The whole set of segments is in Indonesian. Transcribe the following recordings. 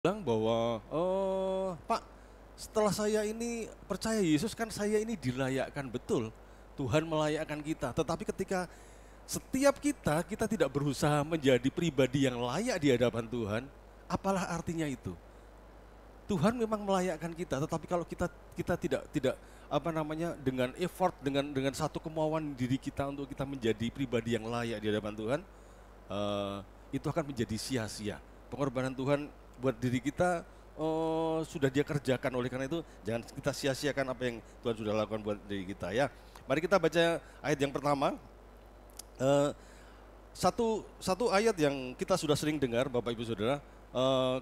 Bilang bahwa, "Pak, setelah saya ini percaya Yesus kan saya ini dilayakkan." Betul, Tuhan melayakkan kita. Tetapi ketika setiap kita tidak berusaha menjadi pribadi yang layak di hadapan Tuhan, apalah artinya itu? Tuhan memang melayakkan kita, tetapi kalau kita kita tidak apa namanya dengan effort dengan satu kemauan diri kita untuk kita menjadi pribadi yang layak di hadapan Tuhan, eh, itu akan menjadi sia-sia. Pengorbanan Tuhan buat diri kita sudah Dia kerjakan, oleh karena itu jangan kita sia-siakan apa yang Tuhan sudah lakukan buat diri kita ya. Mari kita baca ayat yang pertama. Eh, satu ayat yang kita sudah sering dengar, Bapak Ibu Saudara,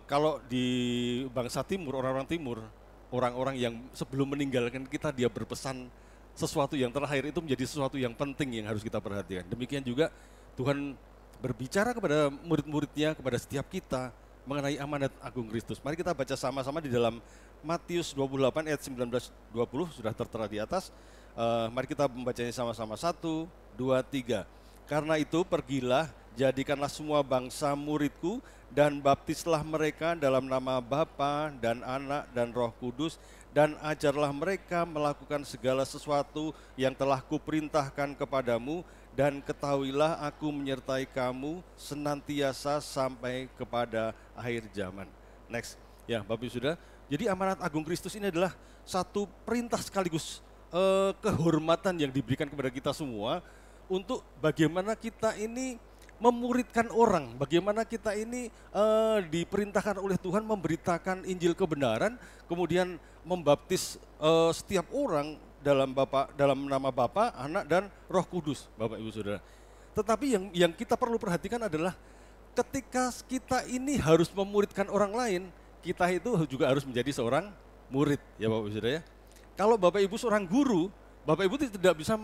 kalau di bangsa Timur, orang-orang Timur, orang-orang yang sebelum meninggalkan kita dia berpesan sesuatu yang terakhir itu menjadi sesuatu yang penting yang harus kita perhatikan. Demikian juga Tuhan berbicara kepada murid-muridnya, kepada setiap kita mengenai amanat agung Kristus. Mari kita baca sama-sama di dalam Matius 28 ayat 19-20 sudah tertera di atas. Mari kita membacanya sama-sama. 1, 2, 3. Karena itu pergilah, jadikanlah semua bangsa muridku dan baptislah mereka dalam nama Bapa dan Anak dan Roh Kudus, dan ajarlah mereka melakukan segala sesuatu yang telah kuperintahkan kepadamu, dan ketahuilah aku menyertai kamu senantiasa sampai kepada akhir zaman. Next, ya Bapak Ibu sudah. Jadi amanat agung Kristus ini adalah satu perintah sekaligus kehormatan yang diberikan kepada kita semua untuk bagaimana kita ini memuridkan orang, bagaimana kita ini diperintahkan oleh Tuhan memberitakan Injil kebenaran, kemudian membaptis setiap orang dalam nama Bapa, Anak dan Roh Kudus, Bapak Ibu Saudara. Tetapi yang kita perlu perhatikan adalah ketika kita ini harus memuridkan orang lain, kita itu juga harus menjadi seorang murid, ya Bapak Ibu Saudara ya. Kalau Bapak Ibu seorang guru, Bapak Ibu tidak bisa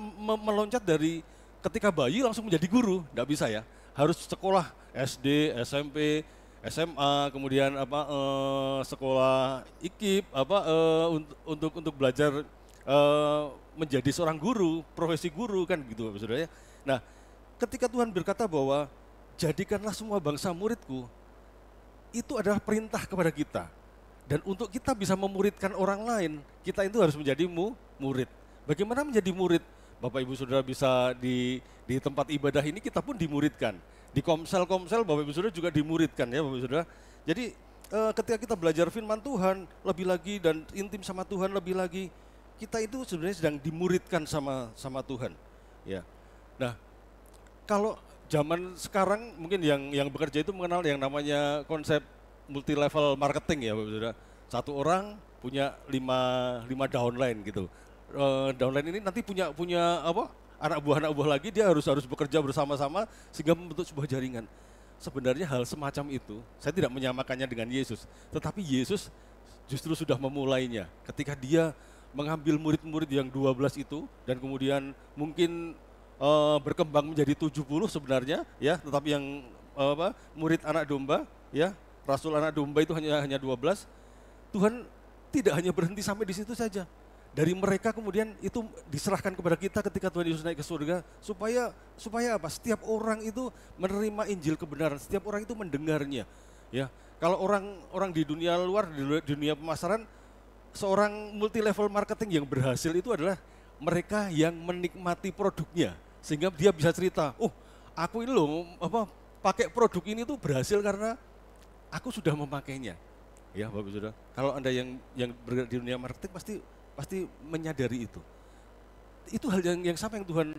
meloncat dari ketika bayi langsung menjadi guru, tidak bisa ya. Harus sekolah SD, SMP, SMA, kemudian sekolah IKIP untuk belajar menjadi seorang guru, profesi guru kan gitu Bapak Saudara ya. Nah, ketika Tuhan berkata bahwa jadikanlah semua bangsa muridku, itu adalah perintah kepada kita. Dan untuk kita bisa memuridkan orang lain, kita itu harus menjadi murid. Bagaimana menjadi murid? Bapak Ibu Saudara bisa di tempat ibadah ini kita pun dimuridkan. Di komsel-komsel Bapak Ibu Saudara juga dimuridkan ya Bapak Ibu Saudara. Jadi ketika kita belajar firman Tuhan lebih lagi dan intim sama Tuhan lebih lagi, kita itu sebenarnya sedang dimuridkan sama Tuhan. Ya. Nah, kalau zaman sekarang mungkin yang bekerja itu mengenal yang namanya konsep multi level marketing ya Bapak Saudara. Satu orang punya lima downline gitu. Downline ini nanti punya apa? Anak buah lagi, dia harus bekerja bersama-sama sehingga membentuk sebuah jaringan. Sebenarnya hal semacam itu, saya tidak menyamakannya dengan Yesus, tetapi Yesus justru sudah memulainya ketika dia mengambil murid-murid yang 12 itu dan kemudian mungkin berkembang menjadi 70 sebenarnya ya, tetapi yang murid anak domba ya, rasul anak domba itu hanya 12. Tuhan tidak hanya berhenti sampai di situ saja. Dari mereka kemudian itu diserahkan kepada kita ketika Tuhan Yesus naik ke surga supaya apa? Setiap orang itu menerima Injil kebenaran, setiap orang itu mendengarnya. Ya, kalau orang di dunia luar, di dunia pemasaran, seorang multi level marketing yang berhasil itu adalah mereka yang menikmati produknya sehingga dia bisa cerita, oh aku ini loh pakai produk ini tuh berhasil karena aku sudah memakainya. Ya Bapak Saudara, kalau Anda yang bergerak di dunia marketing pasti menyadari itu. Itu hal yang sama yang Tuhan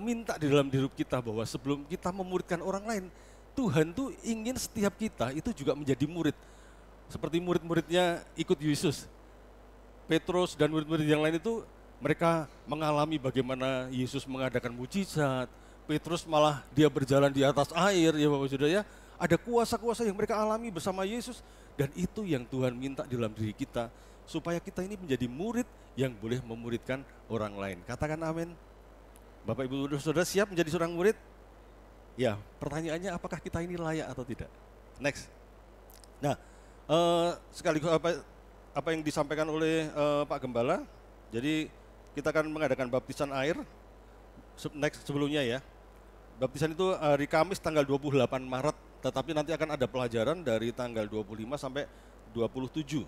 minta di dalam hidup kita, bahwa sebelum kita memuridkan orang lain, Tuhan tuh ingin setiap kita itu juga menjadi murid. Seperti murid-muridnya ikut Yesus. Petrus dan murid-murid yang lain itu mereka mengalami bagaimana Yesus mengadakan mujizat. Petrus malah dia berjalan di atas air ya Bapak Saudara ya. Ada kuasa-kuasa yang mereka alami bersama Yesus, dan itu yang Tuhan minta di dalam diri kita supaya kita ini menjadi murid yang boleh memuridkan orang lain. Katakan amin. Bapak Ibu Saudara siap menjadi seorang murid? Ya, pertanyaannya apakah kita ini layak atau tidak? Next. Nah, sekaligus apa yang disampaikan oleh Pak Gembala. Jadi kita akan mengadakan baptisan air next sebelumnya ya. Baptisan itu hari Kamis tanggal 28 Maret tetapi nanti akan ada pelajaran dari tanggal 25 sampai 27.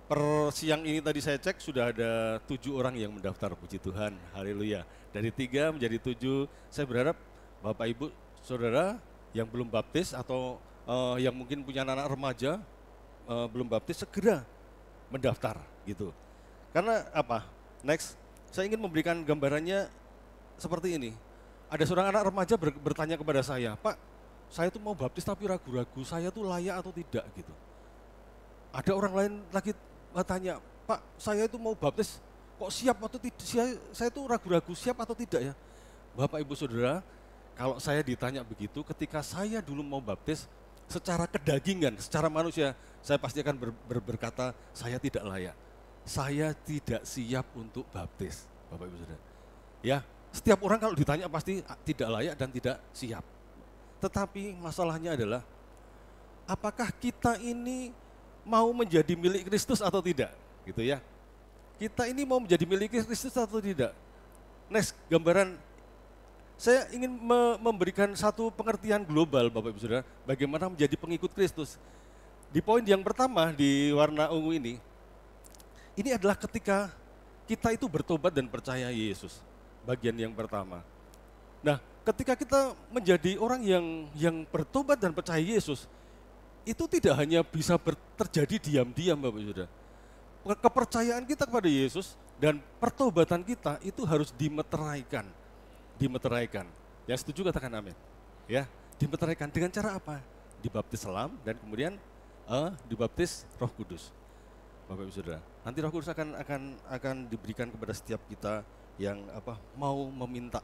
Per siang ini tadi saya cek sudah ada 7 orang yang mendaftar, puji Tuhan, haleluya. Dari 3 menjadi 7, saya berharap Bapak Ibu Saudara yang belum baptis atau yang mungkin punya anak remaja belum baptis segera mendaftar gitu. Karena apa? Next, saya ingin memberikan gambarannya seperti ini. Ada seorang anak remaja bertanya kepada saya, Pak, saya tuh mau baptis tapi ragu-ragu, saya tuh layak atau tidak gitu. Ada orang lain lagi tanya, Pak, saya itu mau baptis, kok siap atau tidak? Saya tuh ragu-ragu siap atau tidak ya. Bapak Ibu Saudara, kalau saya ditanya begitu, ketika saya dulu mau baptis, secara kedagingan, secara manusia, saya pasti akan berkata, saya tidak layak. Saya tidak siap untuk baptis, Bapak Ibu Saudara. Ya, setiap orang kalau ditanya pasti tidak layak dan tidak siap. Tetapi masalahnya adalah, apakah kita ini mau menjadi milik Kristus atau tidak? Gitu ya. Kita ini mau menjadi milik Kristus atau tidak? Next, gambaran. Saya ingin memberikan satu pengertian global, Bapak Ibu Saudara, bagaimana menjadi pengikut Kristus. Di poin yang pertama di warna ungu ini adalah ketika kita itu bertobat dan percaya Yesus. Bagian yang pertama. Nah, ketika kita menjadi orang yang bertobat dan percaya Yesus, itu tidak hanya bisa terjadi diam-diam, Bapak Ibu Saudara. Kepercayaan kita kepada Yesus dan pertobatan kita itu harus dimeteraikan. Dimeteraikan. Yang setuju katakan amin. Ya, dimeteraikan dengan cara apa? Dibaptis selam dan kemudian dibaptis Roh Kudus. Bapak Ibu Saudara, nanti Roh Kudus akan diberikan kepada setiap kita yang mau meminta,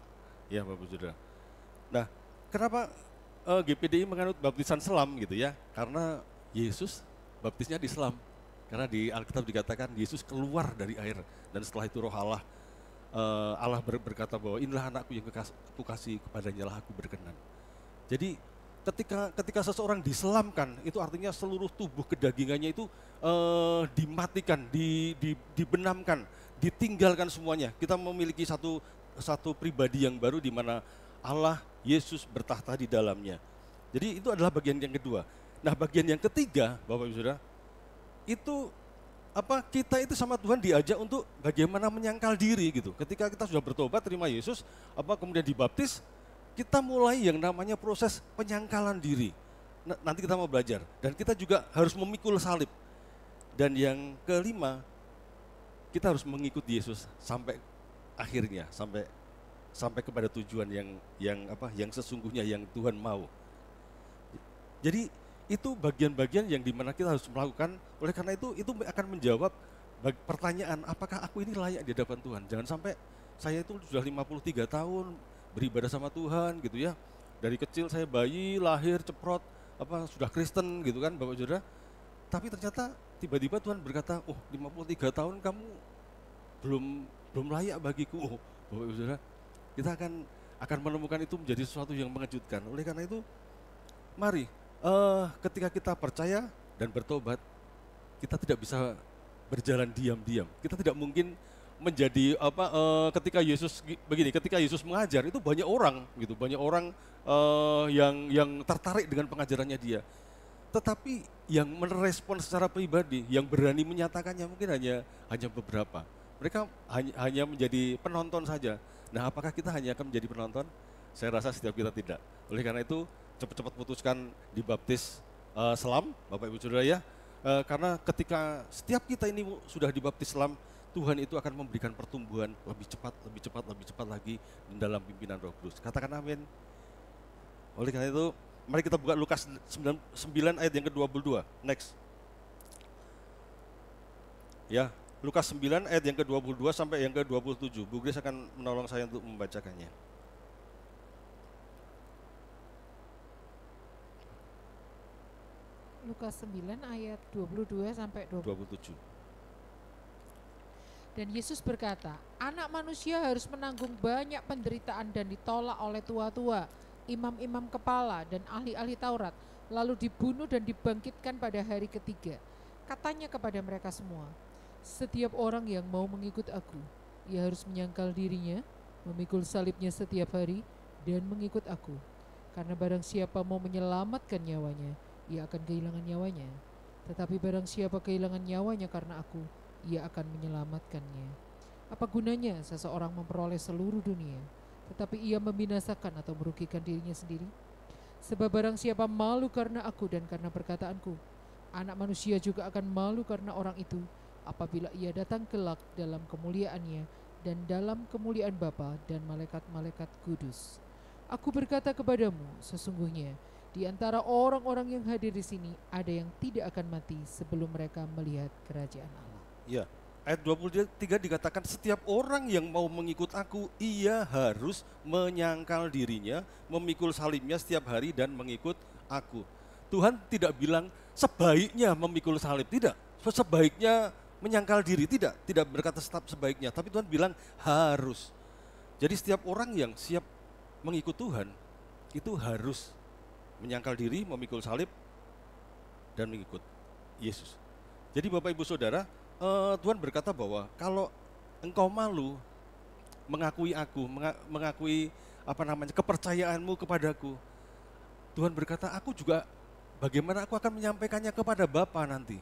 ya Bapak Ibu Saudara. Nah, kenapa GPDI menganut baptisan selam gitu ya? Karena Yesus baptisnya di selam. Karena di Alkitab dikatakan Yesus keluar dari air dan setelah itu Roh Allah berkata bahwa inilah anakku yang aku kasih, kepadanya lah aku berkenan. Jadi ketika seseorang diselamkan, itu artinya seluruh tubuh kedagingannya itu dimatikan, dibenamkan, ditinggalkan semuanya. Kita memiliki satu pribadi yang baru di mana Allah, Yesus bertahta di dalamnya. Jadi itu adalah bagian yang kedua. Nah, bagian yang ketiga, Bapak Ibu Saudara, itu kita itu sama Tuhan diajak untuk bagaimana menyangkal diri gitu. Ketika kita sudah bertobat, terima Yesus, kemudian dibaptis, kita mulai yang namanya proses penyangkalan diri. Nanti kita mau belajar. Dan kita juga harus memikul salib. Dan yang kelima, kita harus mengikuti Yesus sampai akhirnya, sampai kepada tujuan yang sesungguhnya yang Tuhan mau. Jadi itu bagian-bagian yang dimana kita harus melakukan. Oleh karena itu akan menjawab pertanyaan, apakah aku ini layak di hadapan Tuhan? Jangan sampai saya itu sudah 53 tahun beribadah sama Tuhan gitu ya. Dari kecil saya bayi, lahir, ceprot, sudah Kristen gitu kan Bapak Saudara. Tapi ternyata tiba-tiba Tuhan berkata, 53 tahun kamu belum layak bagiku. Bapak Saudara, kita akan menemukan itu menjadi sesuatu yang mengejutkan. Oleh karena itu, mari ketika kita percaya dan bertobat, kita tidak bisa berjalan diam-diam. Kita tidak mungkin menjadi ketika Yesus mengajar itu banyak orang yang tertarik dengan pengajarannya dia. Tetapi yang merespon secara pribadi, yang berani menyatakannya mungkin hanya beberapa. Mereka hanya menjadi penonton saja. Nah, apakah kita hanya akan menjadi penonton? Saya rasa setiap kita tidak. Oleh karena itu, cepat-cepat putuskan dibaptis selam, Bapak Ibu Saudara ya. Karena ketika setiap kita ini sudah dibaptis selam, Tuhan itu akan memberikan pertumbuhan lebih cepat lagi dalam pimpinan Roh Kudus. Katakan amin. Oleh karena itu, mari kita buka Lukas 9 ayat yang ke-22. Next. Ya, Lukas 9 ayat yang ke-22 sampai yang ke-27. Bu Grace akan menolong saya untuk membacakannya. Lukas 9 ayat 22 sampai 27. Dan Yesus berkata, anak manusia harus menanggung banyak penderitaan dan ditolak oleh tua-tua, imam-imam kepala dan ahli-ahli Taurat, lalu dibunuh dan dibangkitkan pada hari ketiga. Katanya kepada mereka semua, setiap orang yang mau mengikut aku, ia harus menyangkal dirinya, memikul salibnya setiap hari, dan mengikut aku. Karena barang siapa mau menyelamatkan nyawanya, ia akan kehilangan nyawanya. Tetapi barang siapa kehilangan nyawanya karena aku, ia akan menyelamatkannya. Apa gunanya seseorang memperoleh seluruh dunia, tetapi ia membinasakan atau merugikan dirinya sendiri? Sebab barang siapa malu karena aku dan karena perkataanku, Anak Manusia juga akan malu karena orang itu, apabila ia datang kelak dalam kemuliaannya dan dalam kemuliaan Bapa dan malaikat-malaikat kudus. Aku berkata kepadamu, sesungguhnya di antara orang-orang yang hadir di sini ada yang tidak akan mati sebelum mereka melihat kerajaan Allah. Ya, ayat 23 dikatakan setiap orang yang mau mengikut aku, ia harus menyangkal dirinya, memikul salibnya setiap hari dan mengikut aku. Tuhan tidak bilang sebaiknya memikul salib, tidak. Sebaiknya menyangkal diri, tidak berkata tetap sebaiknya, tapi Tuhan bilang harus. Jadi setiap orang yang siap mengikut Tuhan, itu harus menyangkal diri, memikul salib, dan mengikut Yesus. Jadi Bapak Ibu Saudara, Tuhan berkata bahwa kalau engkau malu mengakui aku, mengakui kepercayaanmu kepadaku, Tuhan berkata aku juga bagaimana aku akan menyampaikannya kepada Bapa nanti.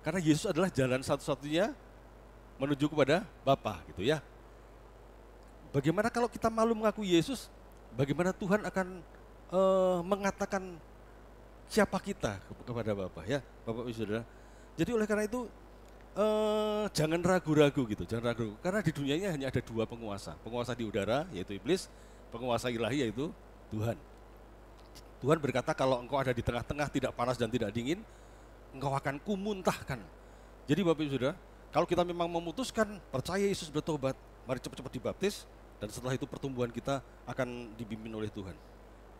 Karena Yesus adalah jalan satu-satunya menuju kepada Bapa gitu ya. Bagaimana kalau kita malu mengakui Yesus, bagaimana Tuhan akan mengatakan siapa kita kepada Bapa ya, Bapak Ibu Saudara. Jadi oleh karena itu jangan ragu-ragu gitu, jangan ragu. Karena di dunia ini hanya ada dua penguasa, penguasa di udara yaitu iblis, penguasa ilahi yaitu Tuhan. Tuhan berkata kalau engkau ada di tengah-tengah tidak panas dan tidak dingin, engkau akan kumuntahkan. Jadi Bapak Ibu Saudara, kalau kita memang memutuskan percaya Yesus bertobat, mari cepat-cepat dibaptis dan setelah itu pertumbuhan kita akan dibimbing oleh Tuhan.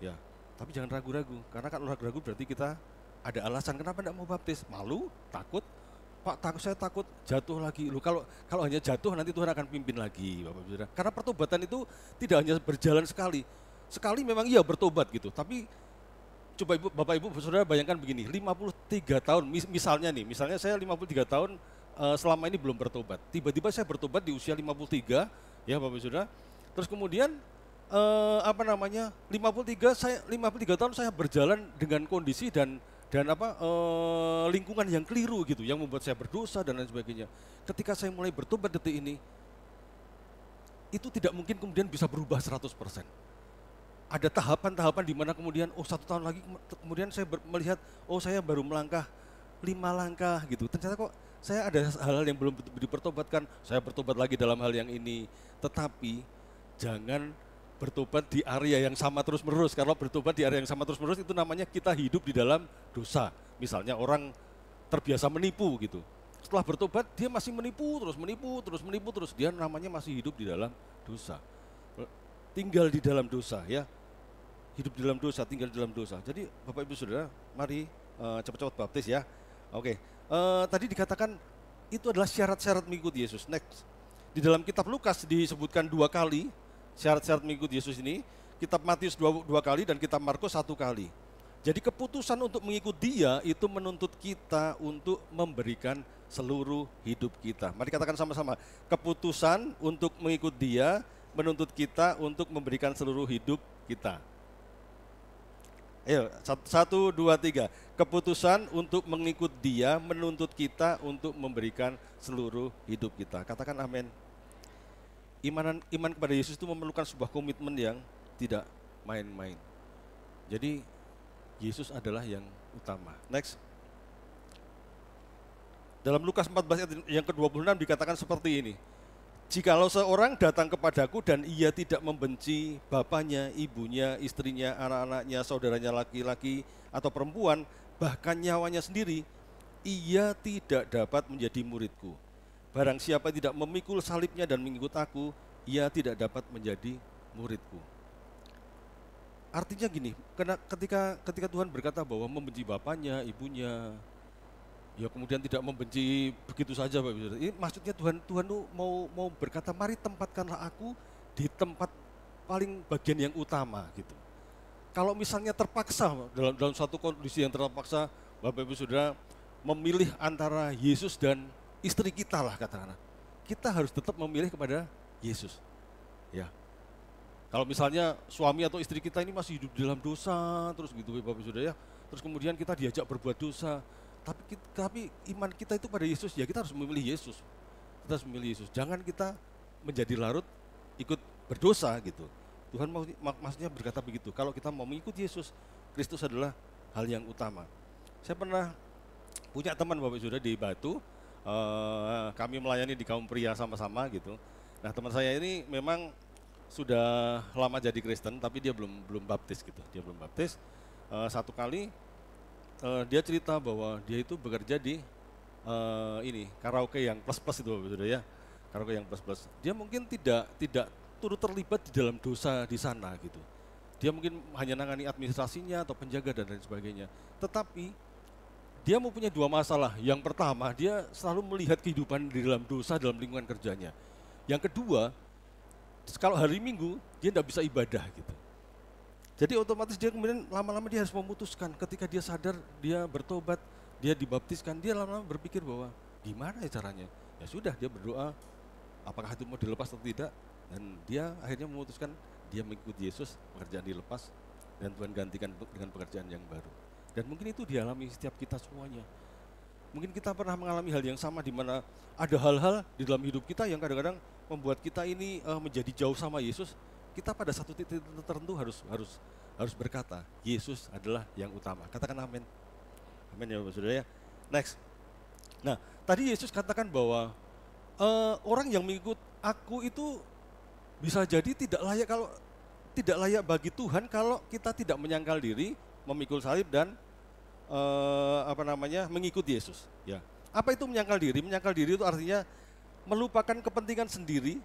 Ya, tapi jangan ragu-ragu, karena kalau ragu-ragu berarti kita ada alasan kenapa tidak mau baptis, malu, takut. Pak, saya takut jatuh lagi. Loh, kalau hanya jatuh nanti Tuhan akan pimpin lagi, Bapak Ibu Saudara. Karena pertobatan itu tidak hanya berjalan sekali. Sekali memang iya bertobat gitu, tapi coba Bapak Ibu Saudara bayangkan begini, 53 tahun misalnya saya 53 tahun selama ini belum bertobat. Tiba-tiba saya bertobat di usia 53 ya Bapak Ibu Saudara. Terus kemudian 53 tahun saya berjalan dengan kondisi dan lingkungan yang keliru gitu, yang membuat saya berdosa dan lain sebagainya. Ketika saya mulai bertobat detik ini, itu tidak mungkin kemudian bisa berubah 100%. Ada tahapan-tahapan di mana kemudian 1 tahun lagi kemudian saya melihat saya baru melangkah 5 langkah gitu. Ternyata kok saya ada hal-hal yang belum dipertobatkan. Saya bertobat lagi dalam hal yang ini. Tetapi jangan bertobat di area yang sama terus-menerus. Kalau bertobat di area yang sama terus-menerus itu namanya kita hidup di dalam dosa. Misalnya orang terbiasa menipu gitu. Setelah bertobat dia masih menipu terus. Dia namanya masih hidup di dalam dosa. Tinggal di dalam dosa ya. Hidup di dalam dosa, tinggal di dalam dosa. Jadi Bapak Ibu Saudara, mari cepat-cepat baptis ya. Oke. Tadi dikatakan itu adalah syarat-syarat mengikuti Yesus. Next. Di dalam kitab Lukas disebutkan 2 kali syarat-syarat mengikuti Yesus ini, kitab Matius 2 kali dan kitab Markus 1 kali. Jadi keputusan untuk mengikut Dia itu menuntut kita untuk memberikan seluruh hidup kita. Mari katakan sama-sama, keputusan untuk mengikut Dia menuntut kita untuk memberikan seluruh hidup kita. Ayo, 1, 2, 3. Keputusan untuk mengikut Dia menuntut kita untuk memberikan seluruh hidup kita. Katakan amin. Iman kepada Yesus itu memerlukan sebuah komitmen yang tidak main-main. Jadi Yesus adalah yang utama. Next. Dalam Lukas 14 ayat yang ke-26 dikatakan seperti ini. Jikalau seorang datang kepadaku dan ia tidak membenci bapaknya, ibunya, istrinya, anak-anaknya, saudaranya laki-laki atau perempuan, bahkan nyawanya sendiri, ia tidak dapat menjadi muridku. Barang siapa tidak memikul salibnya dan mengikut aku, ia tidak dapat menjadi muridku. Artinya gini, ketika Tuhan berkata bahwa membenci bapaknya, ibunya, ya kemudian tidak membenci begitu saja, Bapak Ibu. Ini maksudnya Tuhan tuh mau berkata, mari tempatkanlah aku di tempat paling bagian yang utama gitu. Kalau misalnya terpaksa dalam suatu kondisi yang terpaksa, Bapak Ibu Saudara memilih antara Yesus dan istri kita lah katakanlah, kita harus tetap memilih kepada Yesus. Ya. Kalau misalnya suami atau istri kita ini masih hidup dalam dosa terus gitu Bapak Saudara ya, terus kemudian kita diajak berbuat dosa, tapi iman kita itu pada Yesus, ya kita harus memilih Yesus. Kita harus memilih Yesus. Jangan kita menjadi larut ikut berdosa gitu. Tuhan maksudnya berkata begitu. Kalau kita mau mengikuti Yesus, Kristus adalah hal yang utama. Saya pernah punya teman Bapak Saudara di Batu, kami melayani di kaum pria sama-sama gitu. Nah teman saya ini memang sudah lama jadi Kristen, tapi dia belum baptis gitu. Dia belum baptis. Satu kali dia cerita bahwa dia itu bekerja di ini karaoke yang plus-plus itu Bapak Saudara ya. Karaoke yang plus-plus. Dia mungkin tidak turut terlibat di dalam dosa di sana gitu. Dia mungkin hanya nangani administrasinya atau penjaga dan lain sebagainya. Tetapi dia mempunyai dua masalah. Yang pertama, dia selalu melihat kehidupan di dalam dosa dalam lingkungan kerjanya. Yang kedua, kalau hari Minggu dia tidak bisa ibadah gitu. Jadi otomatis dia kemudian lama-lama dia harus memutuskan, ketika dia sadar, dia bertobat, dia dibaptiskan, dia lama-lama berpikir bahwa gimana ya caranya? Ya sudah, dia berdoa, apakah itu mau dilepas atau tidak, dan dia akhirnya memutuskan dia mengikuti Yesus, pekerjaan dilepas, dan Tuhan gantikan dengan pekerjaan yang baru. Dan mungkin itu dialami setiap kita semuanya. Mungkin kita pernah mengalami hal yang sama, di mana ada hal-hal di dalam hidup kita yang kadang-kadang membuat kita ini menjadi jauh sama Yesus. Kita pada satu titik tertentu harus berkata, Yesus adalah yang utama. Katakan amin. Amin ya Bapak Saudara ya. Next. Nah, tadi Yesus katakan bahwa orang yang mengikut aku itu bisa jadi tidak layak bagi Tuhan kalau kita tidak menyangkal diri, memikul salib dan mengikuti Yesus. Ya. Apa itu menyangkal diri? Menyangkal diri itu artinya melupakan kepentingan sendiri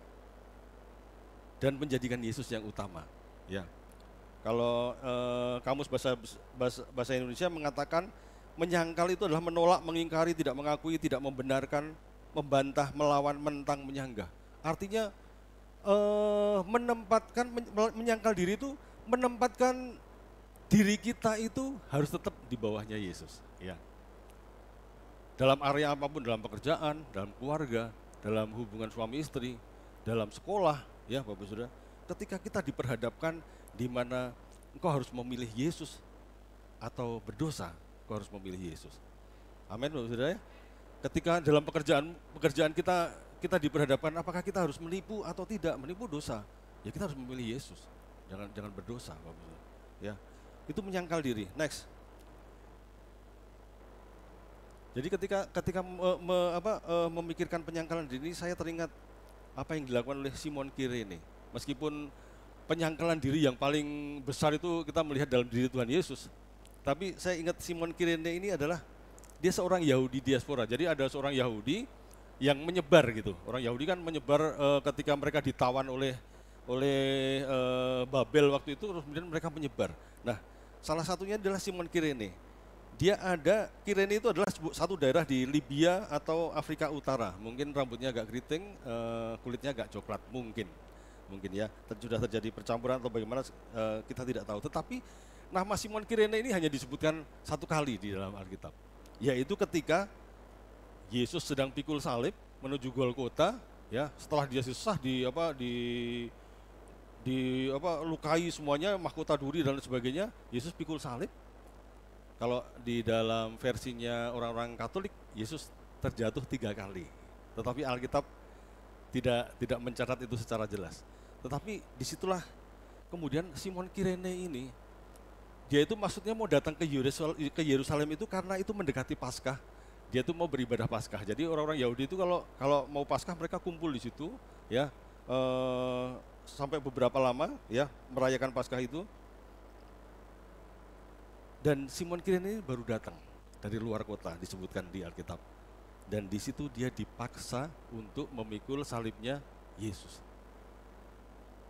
dan menjadikan Yesus yang utama. Ya. Kalau kamus bahasa Indonesia mengatakan menyangkal itu adalah menolak, mengingkari, tidak mengakui, tidak membenarkan, membantah, melawan, menentang, menyanggah. Artinya menyangkal diri itu menempatkan diri kita itu harus tetap di bawahnya Yesus, ya. Dalam area apapun, dalam pekerjaan, dalam keluarga, dalam hubungan suami istri, dalam sekolah, ya Bapak Saudara. Ketika kita diperhadapkan di mana engkau harus memilih Yesus atau berdosa, engkau harus memilih Yesus. Amin Bapak Saudara ya. Ketika dalam pekerjaan kita diperhadapkan apakah kita harus menipu atau tidak, menipu dosa, ya kita harus memilih Yesus. Jangan berdosa Bapak Saudara. Ya. Itu menyangkal diri. Next. Jadi ketika memikirkan penyangkalan diri, saya teringat apa yang dilakukan oleh Simon Kirene. Meskipun penyangkalan diri yang paling besar itu kita melihat dalam diri Tuhan Yesus, tapi saya ingat Simon Kirene ini adalah dia seorang Yahudi diaspora. Jadi ada seorang Yahudi yang menyebar gitu. Orang Yahudi kan menyebar ketika mereka ditawan oleh Babel waktu itu, terus kemudian mereka menyebar. Nah, salah satunya adalah Simon Kirene. Kirene itu adalah satu daerah di Libya atau Afrika Utara. Mungkin rambutnya agak keriting, kulitnya agak coklat, mungkin ya. Sudah terjadi percampuran atau bagaimana kita tidak tahu. Tetapi nama Simon Kirene ini hanya disebutkan satu kali di dalam Alkitab, yaitu ketika Yesus sedang pikul salib menuju Golgota, ya. Setelah dia susah lukai semuanya, mahkota duri dan sebagainya, Yesus pikul salib. Kalau di dalam versinya orang-orang Katolik, Yesus terjatuh 3 kali. Tetapi Alkitab tidak mencatat itu secara jelas. Tetapi disitulah kemudian Simon Kirene ini, dia itu maksudnya mau datang ke Yerusalem itu karena itu mendekati Paskah. Dia itu mau beribadah Paskah. Jadi orang-orang Yahudi itu kalau mau Paskah mereka kumpul di situ, ya. Sampai beberapa lama ya merayakan Paskah itu. Dan Simon Kirene ini baru datang dari luar kota, disebutkan di Alkitab. Dan di situ dia dipaksa untuk memikul salibnya Yesus.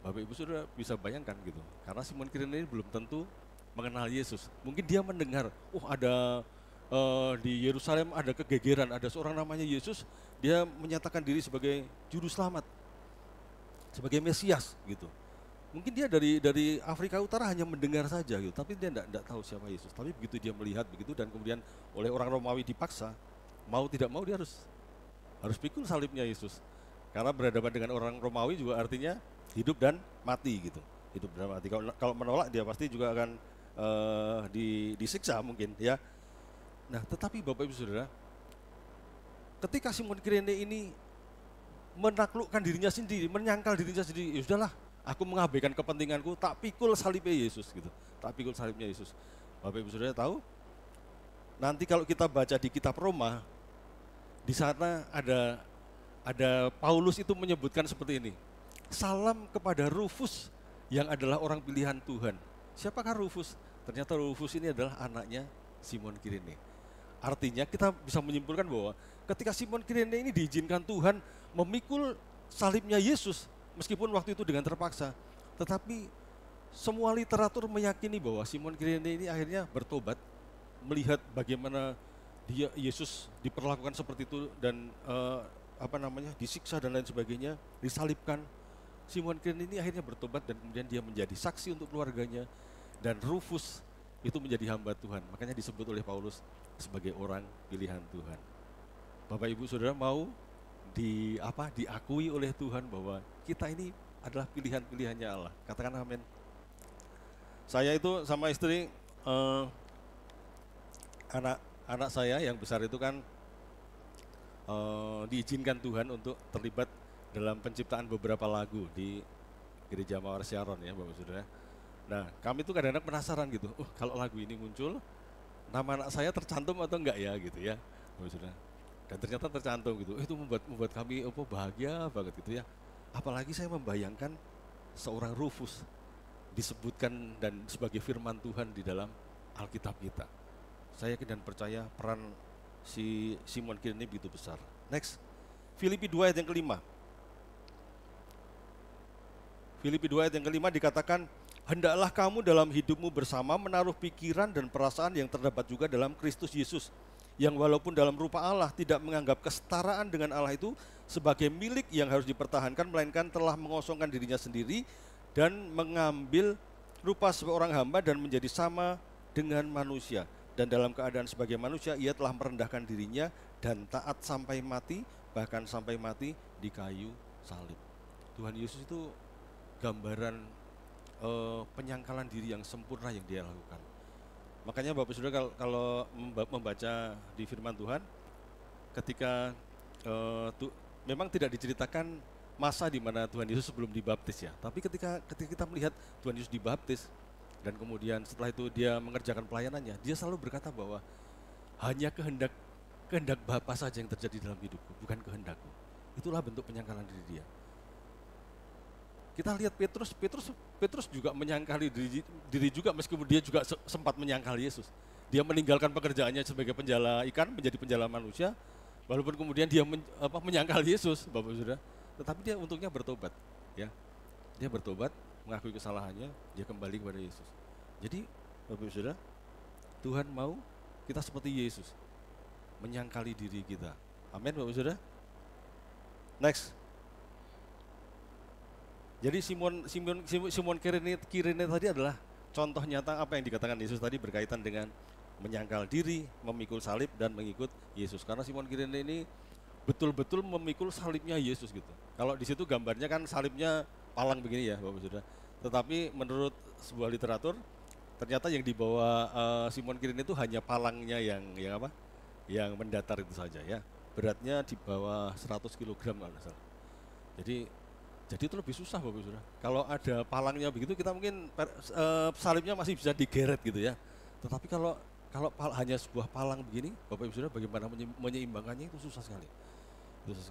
Bapak Ibu Saudara bisa bayangkan gitu. Karena Simon Kirene ini belum tentu mengenal Yesus. Mungkin dia mendengar, ada di Yerusalem ada kegegeran, ada seorang namanya Yesus, dia menyatakan diri sebagai juru selamat, sebagai Mesias gitu. Mungkin dia dari Afrika Utara hanya mendengar saja gitu, tapi dia tidak tahu siapa Yesus. Tapi begitu dia melihat begitu dan kemudian oleh orang Romawi dipaksa, mau tidak mau dia harus pikul salibnya Yesus. Karena berhadapan dengan orang Romawi juga artinya hidup dan mati gitu. Itu dalam arti kalau menolak dia pasti juga akan disiksa mungkin ya. Nah, tetapi Bapak Ibu Saudara, ketika Simon Kirene ini menaklukkan dirinya sendiri, menyangkal dirinya sendiri, ya sudahlah, aku mengabaikan kepentinganku, tak pikul salibnya Yesus gitu. Tak pikul salibnya Yesus. Bapak Ibu Saudara tahu, nanti kalau kita baca di kitab Roma, di sana ada Paulus itu menyebutkan seperti ini. Salam kepada Rufus yang adalah orang pilihan Tuhan. Siapakah Rufus? Ternyata Rufus ini adalah anaknya Simon Kirene. Artinya kita bisa menyimpulkan bahwa ketika Simon Kirene ini diizinkan Tuhan memikul salibnya Yesus, meskipun waktu itu dengan terpaksa, tetapi semua literatur meyakini bahwa Simon Kirene ini akhirnya bertobat, melihat bagaimana Yesus diperlakukan seperti itu dan disiksa dan lain sebagainya, disalibkan. Simon Kirene ini akhirnya bertobat dan kemudian dia menjadi saksi untuk keluarganya, dan Rufus itu menjadi hamba Tuhan. Makanya disebut oleh Paulus sebagai orang pilihan Tuhan. Bapak Ibu Saudara mau diakui oleh Tuhan bahwa kita ini adalah pilihan-pilihannya Allah. Katakan amin. Saya itu sama istri, anak saya yang besar itu kan diizinkan Tuhan untuk terlibat dalam penciptaan beberapa lagu di Gereja Mawar Sharon ya Bapak Saudara. Nah, kami tuh kadang-kadang penasaran gitu, kalau lagu ini muncul, nama anak saya tercantum atau enggak ya gitu ya Bapak Saudara. Dan ternyata tercantum gitu, itu membuat kami bahagia banget gitu ya. Apalagi saya membayangkan seorang Rufus disebutkan dan sebagai firman Tuhan di dalam Alkitab kita. Saya yakin dan percaya peran si Simon Kirene ini begitu besar. Next, Filipi 2 ayat yang kelima. Filipi 2 ayat yang kelima dikatakan, hendaklah kamu dalam hidupmu bersama menaruh pikiran dan perasaan yang terdapat juga dalam Kristus Yesus, yang walaupun dalam rupa Allah tidak menganggap kesetaraan dengan Allah itu sebagai milik yang harus dipertahankan, melainkan telah mengosongkan dirinya sendiri dan mengambil rupa seorang hamba dan menjadi sama dengan manusia. Dan dalam keadaan sebagai manusia ia telah merendahkan dirinya dan taat sampai mati, bahkan sampai mati di kayu salib. Tuhan Yesus itu gambaran penyangkalan diri yang sempurna yang dia lakukan. Makanya Bapak Saudara kalau membaca di firman Tuhan, ketika memang tidak diceritakan masa di mana Tuhan Yesus sebelum dibaptis ya, tapi ketika kita melihat Tuhan Yesus dibaptis dan kemudian setelah itu dia mengerjakan pelayanannya, dia selalu berkata bahwa hanya kehendak Bapa saja yang terjadi dalam hidupku, bukan kehendakku. Itulah bentuk penyangkalan diri dia. Kita lihat Petrus juga menyangkali diri juga, meskipun dia juga sempat menyangkal Yesus. Dia meninggalkan pekerjaannya sebagai penjala ikan menjadi penjala manusia, walaupun kemudian dia menyangkal Yesus, Bapak Saudara. Tetapi dia untungnya bertobat, ya. Dia bertobat, mengakui kesalahannya, dia kembali kepada Yesus. Jadi, Bapak Saudara, Tuhan mau kita seperti Yesus, menyangkali diri kita. Amin, Bapak Saudara. Next. Jadi Simon Kirene tadi adalah contoh nyata apa yang dikatakan Yesus tadi berkaitan dengan menyangkal diri, memikul salib dan mengikut Yesus. Karena Simon Kirene ini betul-betul memikul salibnya Yesus gitu. Kalau di situ gambarnya kan salibnya palang begini ya, Bapak Saudara. Tetapi menurut sebuah literatur ternyata yang dibawa Simon Kirene itu hanya palangnya yang mendatar itu saja ya. Beratnya di bawah 100 kg kalau tidak salah. Jadi itu lebih susah Bapak Saudara. Kalau ada palangnya begitu kita mungkin salibnya masih bisa digeret gitu ya. Tetapi kalau hanya sebuah palang begini, Bapak Ibu Saudara, bagaimana menyeimbangkannya itu susah sekali. Susah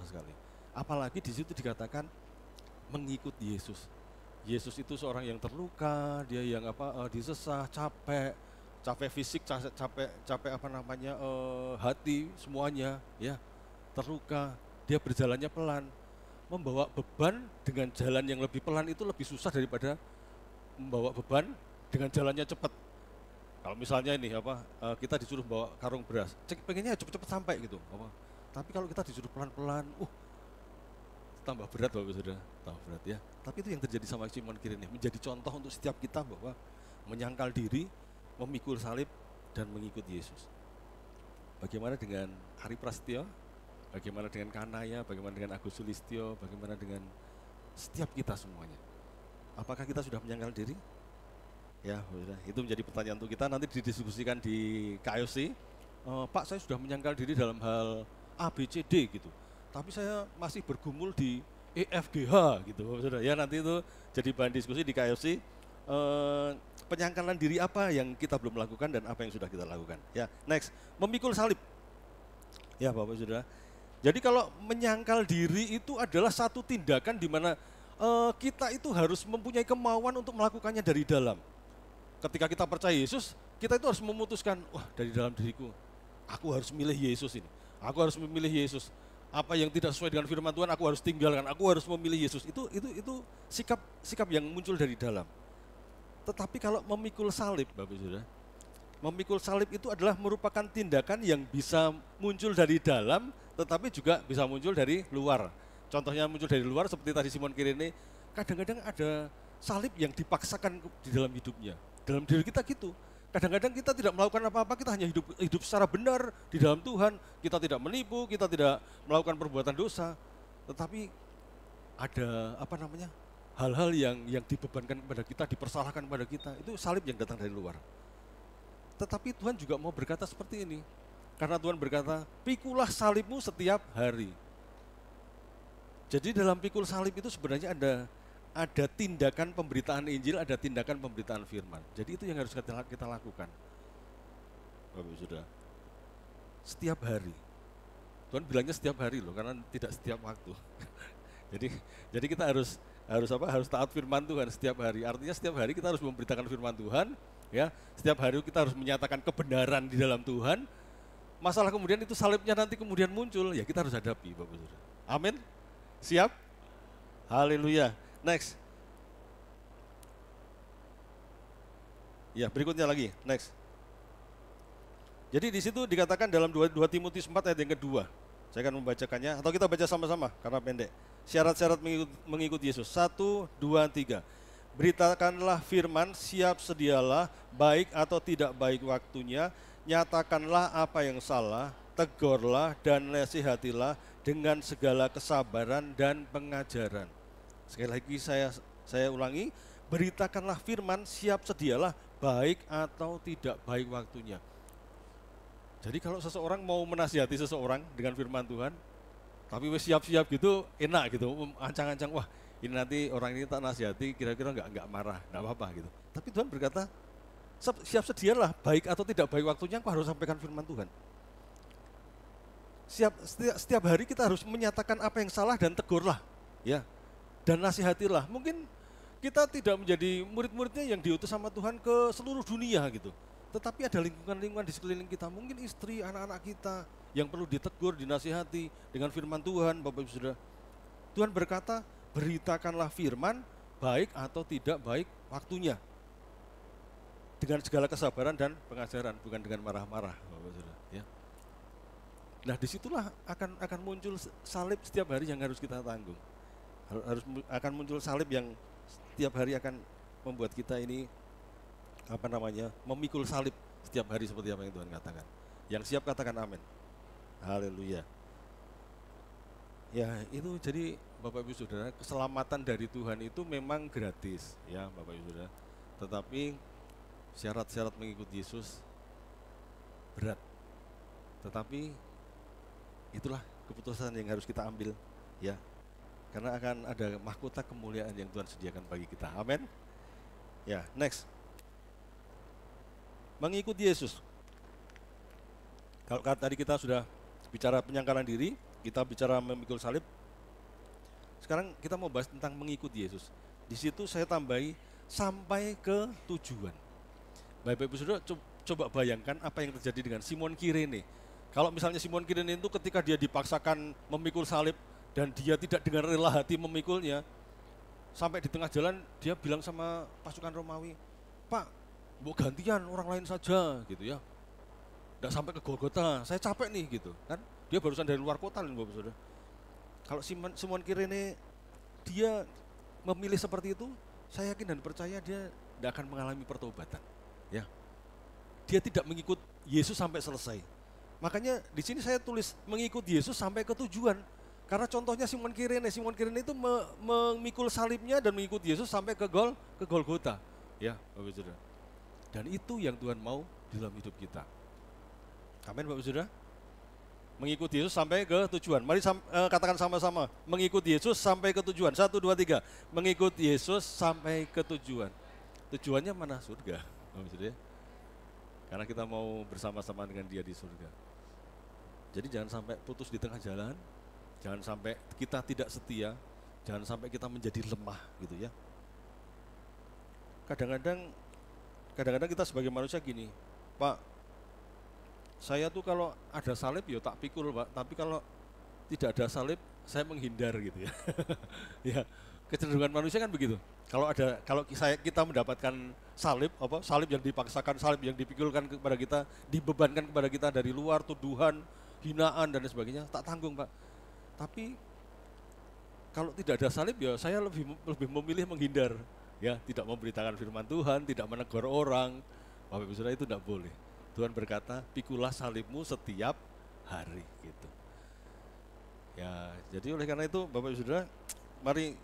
sekali. Apalagi di situ dikatakan mengikut Yesus. Yesus itu seorang yang terluka, dia yang disesah, capek fisik, capek hati semuanya ya. Terluka, dia berjalannya pelan. Membawa beban dengan jalan yang lebih pelan itu lebih susah daripada membawa beban dengan jalannya cepat. Kalau misalnya ini kita disuruh bawa karung beras, pengennya cepet-cepet sampai gitu. Tapi kalau kita disuruh pelan-pelan, tambah berat Bapak Saudara, tambah berat ya. Tapi itu yang terjadi sama Simon Kirene, menjadi contoh untuk setiap kita bahwa menyangkal diri, memikul salib dan mengikut Yesus. Bagaimana dengan Ari Prasetyo? Bagaimana dengan Kanaya, bagaimana dengan Agus Sulistyo, bagaimana dengan setiap kita semuanya. Apakah kita sudah menyangkal diri? Ya, itu menjadi pertanyaan untuk kita nanti didiskusikan di KFC. Pak, saya sudah menyangkal diri dalam hal A, B, C, D gitu. Tapi saya masih bergumul di E, F, G, H gitu. Saudara. Ya nanti itu jadi bahan diskusi di KFC. Penyangkalan diri apa yang kita belum lakukan dan apa yang sudah kita lakukan. Ya, next, memikul salib. Ya, Bapak Saudara. Jadi kalau menyangkal diri itu adalah satu tindakan di mana kita itu harus mempunyai kemauan untuk melakukannya dari dalam. Ketika kita percaya Yesus, kita itu harus memutuskan, wah dari dalam diriku, aku harus milih Yesus ini. Aku harus memilih Yesus. Apa yang tidak sesuai dengan firman Tuhan, aku harus tinggalkan. Aku harus memilih Yesus. Itu sikap yang muncul dari dalam. Tetapi kalau memikul salib, Bapak Saudara, memikul salib itu adalah merupakan tindakan yang bisa muncul dari dalam, tetapi juga bisa muncul dari luar. Contohnya muncul dari luar seperti tadi Simon Kirene, kadang-kadang ada salib yang dipaksakan di dalam hidupnya. Dalam diri kita gitu. Kadang-kadang kita tidak melakukan apa-apa, kita hanya hidup secara benar di dalam Tuhan. Kita tidak menipu, kita tidak melakukan perbuatan dosa. Tetapi ada hal-hal yang dibebankan kepada kita, dipersalahkan kepada kita. Itu salib yang datang dari luar. Tetapi Tuhan juga mau berkata seperti ini. Karena Tuhan berkata, pikulah salibmu setiap hari. Jadi dalam pikul salib itu sebenarnya ada tindakan pemberitaan Injil, ada tindakan pemberitaan firman. Jadi itu yang harus kita lakukan. Bapak Saudara. Setiap hari. Tuhan bilangnya setiap hari loh, karena tidak setiap waktu. jadi kita harus taat firman Tuhan setiap hari. Artinya setiap hari kita harus memberitakan firman Tuhan, ya. Setiap hari kita harus menyatakan kebenaran di dalam Tuhan. Masalah kemudian itu salibnya nanti kemudian muncul, ya kita harus hadapi, Bapak Saudara. Amin. Siap? Haleluya. Next. Ya, berikutnya lagi. Next. Jadi di situ dikatakan dalam 2 Timotius 4 ayat yang kedua. Saya akan membacakannya atau kita baca sama-sama karena pendek. Syarat-syarat mengikut Yesus. 1, 2, 3. Beritakanlah firman, siap sedialah, baik atau tidak baik waktunya. Nyatakanlah apa yang salah, tegurlah dan nasihatilah dengan segala kesabaran dan pengajaran. Sekali lagi saya ulangi, beritakanlah firman, siap sedialah, baik atau tidak baik waktunya. Jadi kalau seseorang mau menasihati seseorang dengan firman Tuhan, tapi wis siap-siap gitu, enak gitu, ancang-ancang, wah ini nanti orang ini tak nasihati, kira-kira enggak marah, enggak apa-apa gitu. Tapi Tuhan berkata, siap sedialah, baik atau tidak baik waktunya, aku harus sampaikan firman Tuhan. Setiap hari kita harus menyatakan apa yang salah dan tegurlah, ya, dan nasihatilah. Mungkin kita tidak menjadi murid-muridnya yang diutus sama Tuhan ke seluruh dunia gitu. Tetapi ada lingkungan-lingkungan di sekeliling kita, mungkin istri, anak-anak kita yang perlu ditegur, dinasihati dengan firman Tuhan, Bapak Ibu Saudara. Tuhan berkata, beritakanlah firman, baik atau tidak baik waktunya. Dengan segala kesabaran dan pengajaran, bukan dengan marah-marah, Bapak Saudara, ya. Nah, disitulah akan muncul salib setiap hari yang harus kita tanggung. Akan muncul salib yang setiap hari akan membuat kita ini memikul salib setiap hari seperti apa yang Tuhan katakan. Yang siap katakan amin. Haleluya. Ya, itu jadi Bapak Ibu Saudara, keselamatan dari Tuhan itu memang gratis, ya Bapak Ibu Saudara. Tetapi syarat-syarat mengikut Yesus berat. Tetapi itulah keputusan yang harus kita ambil, ya. Karena akan ada mahkota kemuliaan yang Tuhan sediakan bagi kita. Amin. Ya, next. Mengikut Yesus. Kalau tadi kita sudah bicara penyangkalan diri, kita bicara memikul salib. Sekarang kita mau bahas tentang mengikut Yesus. Di situ saya tambahi sampai ke tujuan. Bapak Ibu Saudara, coba bayangkan apa yang terjadi dengan Simon Kirene. Kalau misalnya Simon Kirene itu ketika dia dipaksakan memikul salib dan dia tidak dengan rela hati memikulnya, sampai di tengah jalan dia bilang sama pasukan Romawi, Pak, mau gantian orang lain saja gitu ya. Tidak sampai ke Golgota, saya capek nih gitu kan. Dia barusan dari luar kota loh Bapak Saudara. Kalau Simon Kirene dia memilih seperti itu, saya yakin dan percaya dia tidak akan mengalami pertobatan, ya. Dia tidak mengikut Yesus sampai selesai. Makanya di sini saya tulis mengikut Yesus sampai ke tujuan. Karena contohnya Simon Kirene itu memikul salibnya dan mengikuti Yesus sampai ke Golgota. Ya, Bapak Saudara. Dan itu yang Tuhan mau di dalam hidup kita. Amin, Bapak Saudara. Mengikuti Yesus sampai ke tujuan. Mari katakan sama-sama, mengikuti Yesus sampai ke tujuan. 1, 2, 3. Mengikuti Yesus sampai ke tujuan. Tujuannya mana? Surga. Bapak Saudara. Karena kita mau bersama-sama dengan Dia di surga. Jadi jangan sampai putus di tengah jalan. Jangan sampai kita tidak setia, jangan sampai kita menjadi lemah gitu ya. Kadang-kadang kita sebagai manusia gini, Pak, saya tuh kalau ada salib ya tak pikul Pak, tapi kalau tidak ada salib saya menghindar gitu ya. Ya, kecenderungan manusia kan begitu. Kalau kita mendapatkan salib yang dipaksakan, salib yang dipikulkan kepada kita, dibebankan kepada kita dari luar, tuduhan, hinaan dan sebagainya, tak tanggung Pak. Tapi kalau tidak ada salib ya saya lebih memilih menghindar, ya, tidak memberitakan firman Tuhan, tidak menegur orang. Bapak Ibu Saudara, itu tidak boleh. Tuhan berkata, pikulah salibmu setiap hari gitu. Ya, jadi oleh karena itu Bapak Ibu Saudara, mari